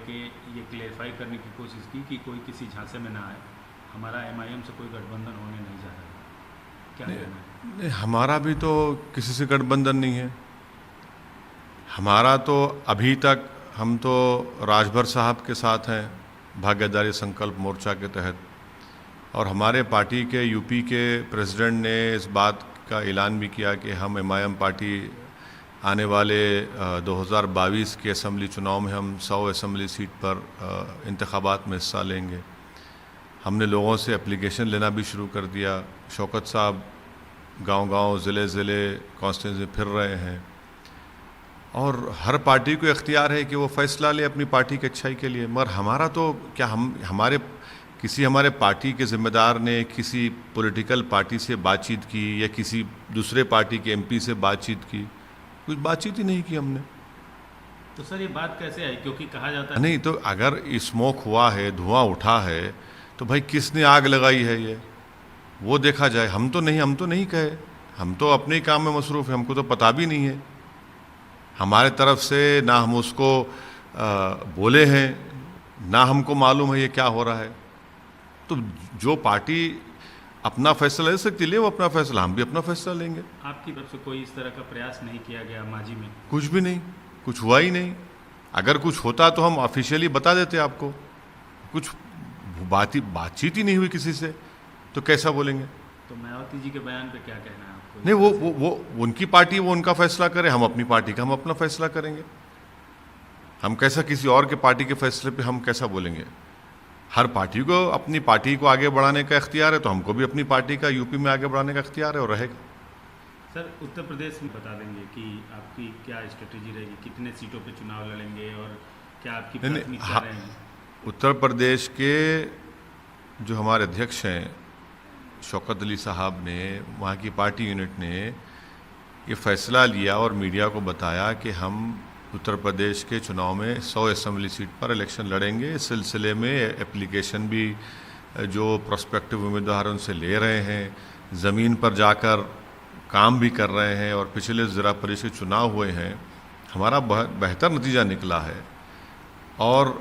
लेके ये क्लेरिफाई करने की कोशिश की कि कोई किसी झांसे में ना आए, हमारा एमआईएम से कोई गठबंधन होने नहीं जा रहा है, क्या कहना है? नहीं, हमारा भी तो किसी से गठबंधन नहीं है। हमारा तो अभी तक हम तो राजभर साहब के साथ हैं भाग्यदारी संकल्प मोर्चा के तहत, और हमारे पार्टी के यूपी के प्रेसिडेंट ने इस बात का ऐलान भी किया कि हम एमआईएम पार्टी आने वाले 2022 के असम्बली चुनाव में हम 100 असम्बली सीट पर इंतखाबात में हिस्सा लेंगे। हमने लोगों से एप्लीकेशन लेना भी शुरू कर दिया। शौकत साहब गांव-गांव, ज़िले-ज़िले, कॉन्स्टिट्यूंसी में फिर रहे हैं, और हर पार्टी को इख्तियार है कि वो फ़ैसला ले अपनी पार्टी की अच्छाई के लिए। मगर हमारा तो क्या, हमारे पार्टी के ज़िम्मेदार ने किसी पॉलिटिकल पार्टी से बातचीत की या किसी दूसरे पार्टी के एमपी से बातचीत की? कुछ बातचीत ही नहीं की हमने। तो सर ये बात कैसे आई, क्योंकि कहा जाता है नहीं तो अगर स्मोक हुआ है, धुआं उठा है, तो भाई किसने आग लगाई है ये वो देखा जाए। हम तो नहीं कहे, हम तो अपने काम में मसरूफ़ हैं, हमको तो पता भी नहीं है। हमारे तरफ से ना हम उसको बोले हैं, ना हमको मालूम है ये क्या हो रहा है। तो जो पार्टी अपना फैसला ले सकती है वो अपना फैसला, हम भी अपना फैसला लेंगे। आपकी तरफ से कोई इस तरह का प्रयास नहीं किया गया माजी में? कुछ भी नहीं, कुछ हुआ ही नहीं। अगर कुछ होता तो हम ऑफिशियली बता देते आपको। कुछ बातचीत ही नहीं हुई किसी से, तो कैसा बोलेंगे? तो मायावती जी के बयान पे क्या कहना है आपको? नहीं, वो उनकी पार्टी, वो उनका फैसला करे, हम अपनी पार्टी का हम अपना फैसला करेंगे। हम कैसा किसी और के पार्टी के फैसले पे हम कैसा बोलेंगे? हर पार्टी को अपनी पार्टी को आगे बढ़ाने का इख्तियार है, तो हमको भी अपनी पार्टी का यूपी में आगे बढ़ाने का इख्तियार है और रहेगा। सर उत्तर प्रदेश में बता देंगे कि आपकी क्या स्ट्रेटेजी रहेगी, कितने सीटों पे चुनाव लड़ेंगे और क्या आपकी प्राथमिकता रहेगी? उत्तर प्रदेश के जो हमारे अध्यक्ष हैं शौकत अली साहब ने, वहाँ की पार्टी यूनिट ने ये फैसला लिया और मीडिया को बताया कि हम उत्तर प्रदेश के चुनाव में 100 असम्बली सीट पर इलेक्शन लड़ेंगे। इस सिलसिले में एप्लीकेशन भी जो प्रोस्पेक्टिव उम्मीदवार उनसे ले रहे हैं, ज़मीन पर जाकर काम भी कर रहे हैं, और पिछले ज़िला परिषद चुनाव हुए हैं, हमारा बेहतर नतीजा निकला है। और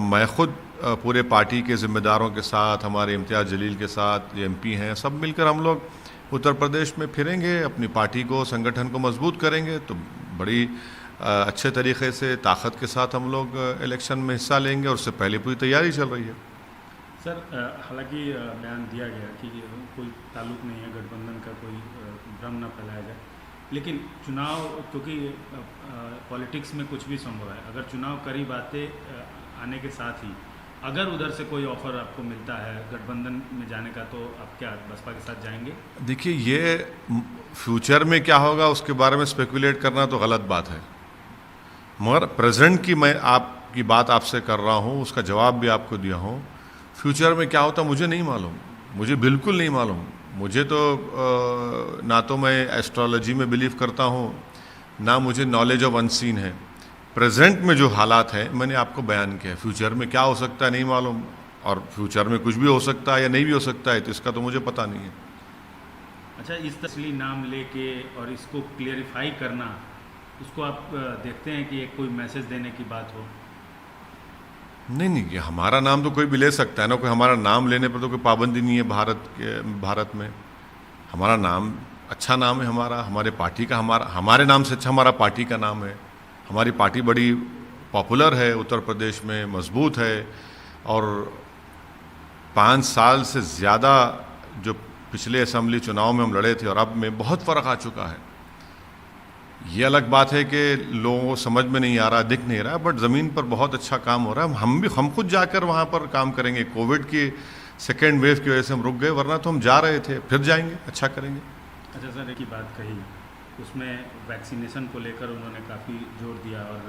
मैं खुद पूरे पार्टी के ज़िम्मेदारों के साथ, हमारे इम्तियाज़ जलील के साथ, जो एमपी हैं, सब मिलकर हम लोग उत्तर प्रदेश में फिरेंगे, अपनी पार्टी को, संगठन को मजबूत करेंगे, तो बड़ी अच्छे तरीके से ताकत के साथ हम लोग इलेक्शन में हिस्सा लेंगे, और उससे पहले पूरी तैयारी चल रही है। सर हालांकि बयान दिया गया कि कोई ताल्लुक नहीं है गठबंधन का, कोई भ्रम ना फैलाया जाए, लेकिन चुनाव, क्योंकि पॉलिटिक्स में कुछ भी संभव है, अगर चुनाव करीब आने के साथ ही अगर उधर से कोई ऑफर आपको मिलता है गठबंधन में जाने का, तो आप क्या बसपा के साथ जाएंगे? देखिए, ये फ्यूचर में क्या होगा उसके बारे में स्पेकुलेट करना तो गलत बात है, मगर प्रेजेंट की मैं आपकी बात आपसे कर रहा हूँ, उसका जवाब भी आपको दिया हूँ। फ्यूचर में क्या होता मुझे नहीं मालूम, मुझे बिल्कुल नहीं मालूम। मुझे तो ना तो मैं एस्ट्रोलॉजी में बिलीव करता हूँ, ना मुझे नॉलेज ऑफ अनसीन है। प्रेजेंट में जो हालात हैं मैंने आपको बयान किया। फ्यूचर में क्या हो सकता है नहीं मालूम, और फ्यूचर में कुछ भी हो सकता है या नहीं भी हो सकता है, तो इसका तो मुझे पता नहीं है। अच्छा, इस तस्लीम नाम लेके और इसको क्लियरिफाई करना, उसको आप देखते हैं कि एक कोई मैसेज देने की बात हो? नहीं, ये हमारा नाम तो कोई भी ले सकता है ना, कोई हमारा नाम लेने पर तो कोई पाबंदी नहीं है भारत में। हमारा नाम अच्छा नाम है, हमारे पार्टी का, हमारे नाम से अच्छा हमारा पार्टी का नाम है। हमारी पार्टी बड़ी पॉपुलर है उत्तर प्रदेश में, मजबूत है, और 5 साल से ज़्यादा जो पिछले असम्बली चुनाव में हम लड़े थे और अब में बहुत फ़र्क आ चुका है। ये अलग बात है कि लोगों को समझ में नहीं आ रहा, दिख नहीं रहा, बट ज़मीन पर बहुत अच्छा काम हो रहा है। हम खुद जाकर वहाँ पर काम करेंगे। कोविड की सेकेंड वेव की वजह से हम रुक गए, वरना तो हम जा रहे थे, फिर जाएंगे, अच्छा करेंगे। अच्छा सर, एक ही बात कही, उसमें वैक्सीनेशन को लेकर उन्होंने काफ़ी जोर दिया, और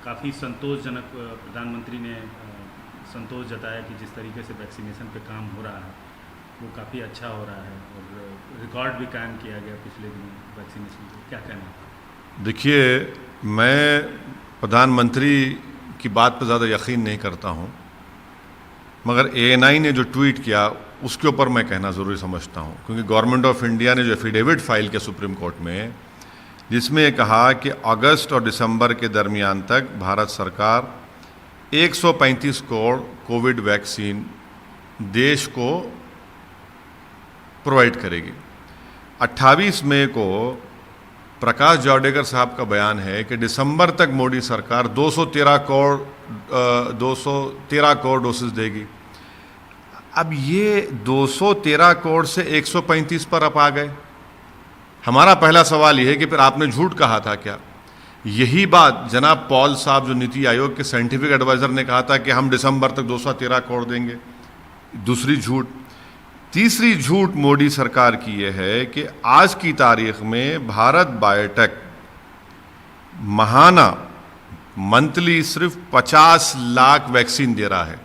काफ़ी संतोषजनक प्रधानमंत्री ने संतोष जताया कि जिस तरीके से वैक्सीनेशन पे काम हो रहा है वो काफ़ी अच्छा हो रहा है, और रिकॉर्ड भी कायम किया गया पिछले दिनों वैक्सीनेशन को। क्या कहना है? देखिए, मैं प्रधानमंत्री की बात पर ज़्यादा यकीन नहीं करता हूँ, मगर ANI ने जो ट्वीट किया उसके ऊपर मैं कहना ज़रूरी समझता हूँ, क्योंकि गवर्नमेंट ऑफ इंडिया ने जो एफिडेविट फाइल किया सुप्रीम कोर्ट में, जिसमें कहा कि अगस्त और दिसंबर के दरमियान तक भारत सरकार 135 करोड़ कोविड वैक्सीन देश को प्रोवाइड करेगी। 28 मई को प्रकाश जावड़ेकर साहब का बयान है कि दिसंबर तक मोदी सरकार 213 करोड़ डोसेस देगी। अब ये 213 करोड़ से 135 पर आप आ गए। हमारा पहला सवाल यह है कि फिर आपने झूठ कहा था क्या? यही बात जनाब पॉल साहब जो नीति आयोग के साइंटिफिक एडवाइजर ने कहा था कि हम दिसंबर तक 213 करोड़ देंगे। दूसरी झूठ। तीसरी झूठ मोदी सरकार की यह है कि आज की तारीख में भारत बायोटेक महाना मंथली सिर्फ 50 लाख वैक्सीन दे रहा है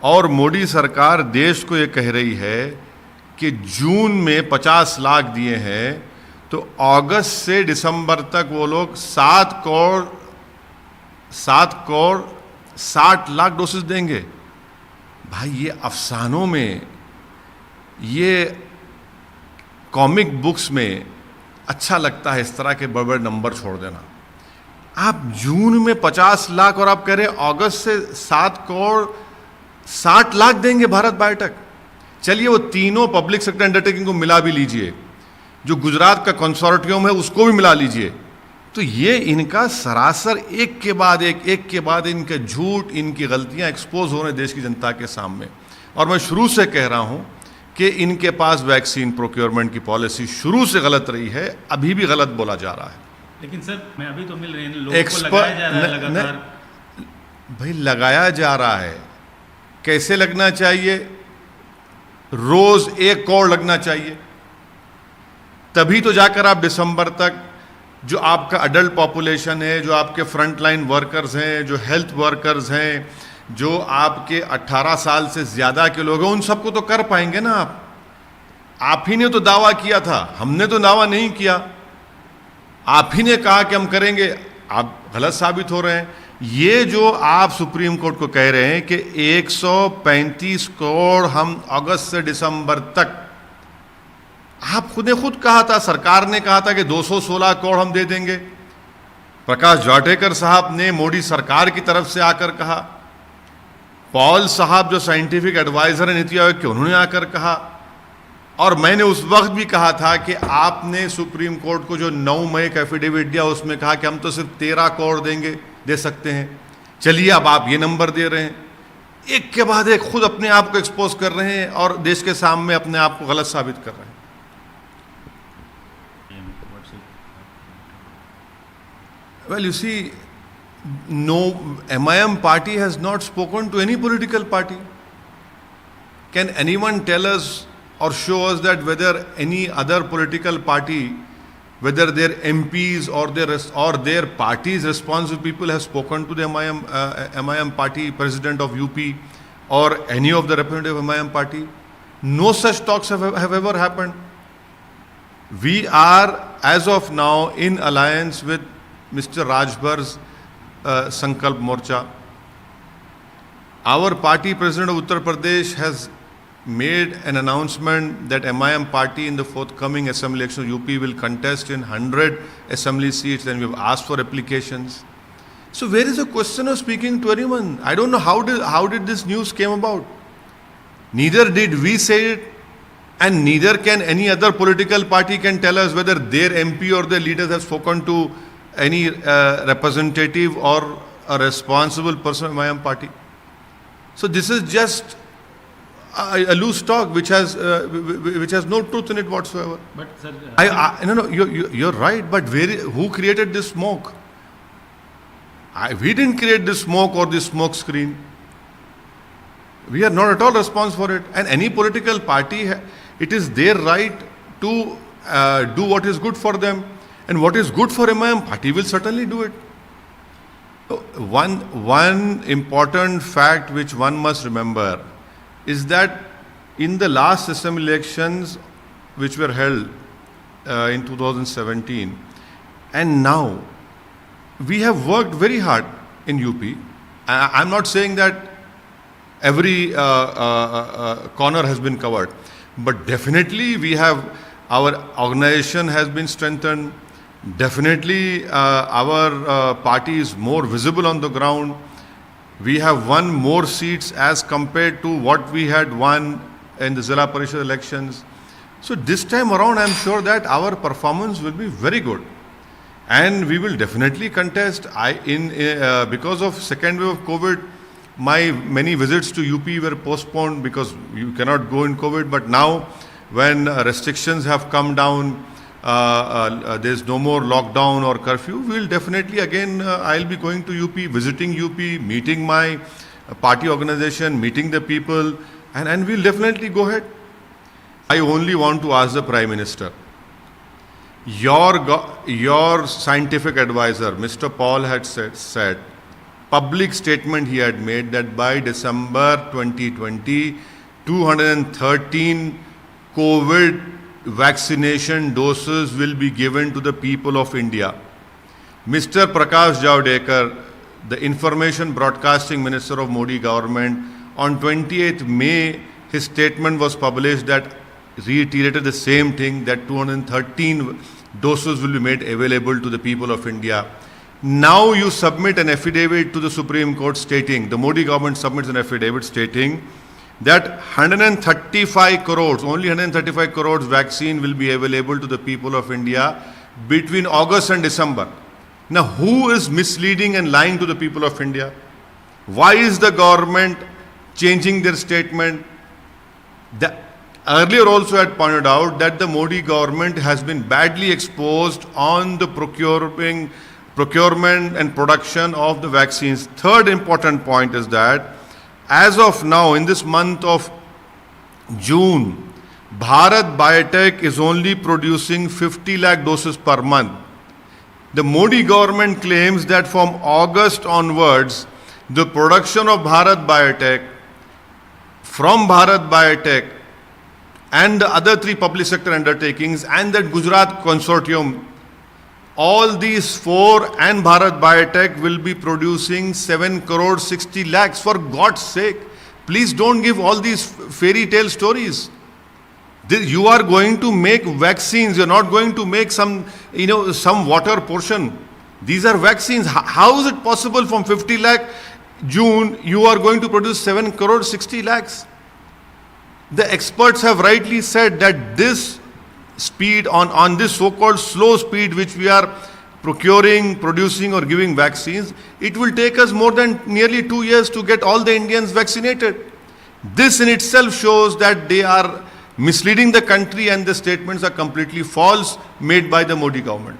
और मोदी सरकार देश को ये कह रही है कि जून में 50 लाख दिए हैं तो अगस्त से दिसंबर तक वो लोग 7 करोड़ 60 लाख डोसेस देंगे। भाई ये अफसानों में, ये कॉमिक बुक्स में अच्छा लगता है इस तरह के बड़े बड़े नंबर छोड़ देना। आप जून में 50 लाख और आप कह रहे हैं अगस्त से 7 करोड़ 60 लाख देंगे भारत बायोटेक। चलिए वो तीनों पब्लिक सेक्टर अंडरटेकिंग को मिला भी लीजिए, जो गुजरात का कंसोर्टियम है उसको भी मिला लीजिए, तो ये इनका सरासर एक के बाद इनके झूठ, इनकी गलतियां एक्सपोज हो रहे देश की जनता के सामने। और मैं शुरू से कह रहा हूं कि इनके पास वैक्सीन प्रोक्योरमेंट की पॉलिसी शुरू से गलत रही है, अभी भी गलत बोला जा रहा है। लेकिन सर मैं अभी तो मिल रही है, लोगों को लगाया जा रहा है लगातार। भाई लगाया जा रहा है, कैसे लगना चाहिए? रोज 1 करोड़ लगना चाहिए, तभी तो जाकर आप दिसंबर तक जो आपका अडल्ट पॉपुलेशन है, जो आपके फ्रंट लाइन वर्कर्स हैं, जो हेल्थ वर्कर्स हैं, जो आपके 18 साल से ज्यादा के लोग हैं, उन सबको तो कर पाएंगे ना आप ही ने तो दावा किया था, हमने तो दावा नहीं किया। आप ही ने कहा कि हम करेंगे, आप गलत साबित हो रहे हैं। ये जो आप सुप्रीम कोर्ट को कह रहे हैं कि 135 करोड़ हम अगस्त से दिसंबर तक, आप खुद ने खुद कहा था, सरकार ने कहा था कि 216 करोड़ हम दे देंगे। प्रकाश जावड़ेकर साहब ने मोदी सरकार की तरफ से आकर कहा, पॉल साहब जो साइंटिफिक एडवाइजर है नीति आयोग के, उन्होंने आकर कहा, और मैंने उस वक्त भी कहा था कि आपने सुप्रीम कोर्ट को जो 9 मई का एफिडेविट दिया उसमें कहा कि हम तो सिर्फ 13 करोड़ दे सकते हैं। चलिए अब आप ये नंबर दे रहे हैं, एक के बाद एक खुद अपने आप को एक्सपोज कर रहे हैं और देश के सामने अपने आप को गलत साबित कर रहे हैं। Well, you see, no, MIM party has not spoken to any political party. Can anyone tell us or show us that whether any other political party, whether their MPs or their party's responsible people have spoken to the MIM party, president of UP, or any of the representative of MIM party? No such talks have ever happened. We are, as of now, in alliance with Mr. Rajbhar's Sankalp Morcha. Our party president of Uttar Pradesh has made an announcement that MIM party in the forthcoming assembly election of UP will contest in 100 assembly seats, and we have asked for applications. So where is the question of speaking to anyone? I don't know how did this news came about. Neither did we say it, and neither can any other political party can tell us whether their MP or their leaders have spoken to any representative or a responsible person of MIM party. So this is just a loose talk which has no truth in it whatsoever. But sir, no, you're right. But who created this smoke? We didn't create this smoke or this smoke screen. We are not at all responsible for it. And any political party, it is their right to do what is good for them. And what is good for MIM party will certainly do it. One important fact which one must remember is that in the last assembly elections which were held in 2017, and now we have worked very hard in UP. I'm not saying that every corner has been covered, but definitely our organization has been strengthened. Definitely, our party is more visible on the ground. We have won more seats as compared to what we had won in the Zilla Parishad elections. So this time around, I'm sure that our performance will be very good, and we will definitely contest. Because of second wave of COVID, my many visits to UP were postponed because you cannot go in COVID. But now, when restrictions have come down, there's no more lockdown or curfew, we'll definitely again, I'll be going to UP, visiting UP, meeting my party organization, meeting the people, and we'll definitely go ahead. I only want to ask the Prime Minister, your scientific advisor, Mr. Paul, had said, public statement he had made that by December 2020, 213 COVID vaccination doses will be given to the people of India. Mr. Prakash Javadekar, the Information Broadcasting Minister of Modi government, on 28th May, his statement was published that reiterated the same thing, that 213 doses will be made available to the people of India. Now you submit an affidavit to the Supreme Court stating, the Modi government submits an affidavit stating that 135 crores, only 135 crores vaccine will be available to the people of India between August and December. Now, who is misleading and lying to the people of India? Why is the government changing their statement? Earlier also I had pointed out that the Modi government has been badly exposed on the procurement and production of the vaccines. Third important point is that as of now, in this month of June, Bharat Biotech is only producing 50 lakh doses per month. The Modi government claims that from August onwards, the production of Bharat Biotech, from Bharat Biotech, and the other three public sector undertakings and that Gujarat consortium, all these four and Bharat Biotech will be producing 7 crore 60 lakhs. For God's sake, please don't give all these fairy tale stories. You are going to make vaccines. You're not going to make some water portion. These are vaccines. How is it possible from 50 lakh June, you are going to produce 7 crore 60 lakhs? The experts have rightly said that this speed, on this so-called slow speed which we are procuring, producing or giving vaccines, it will take us more than nearly 2 years to get all the Indians vaccinated. This in itself shows that they are misleading the country and the statements are completely false made by the Modi government.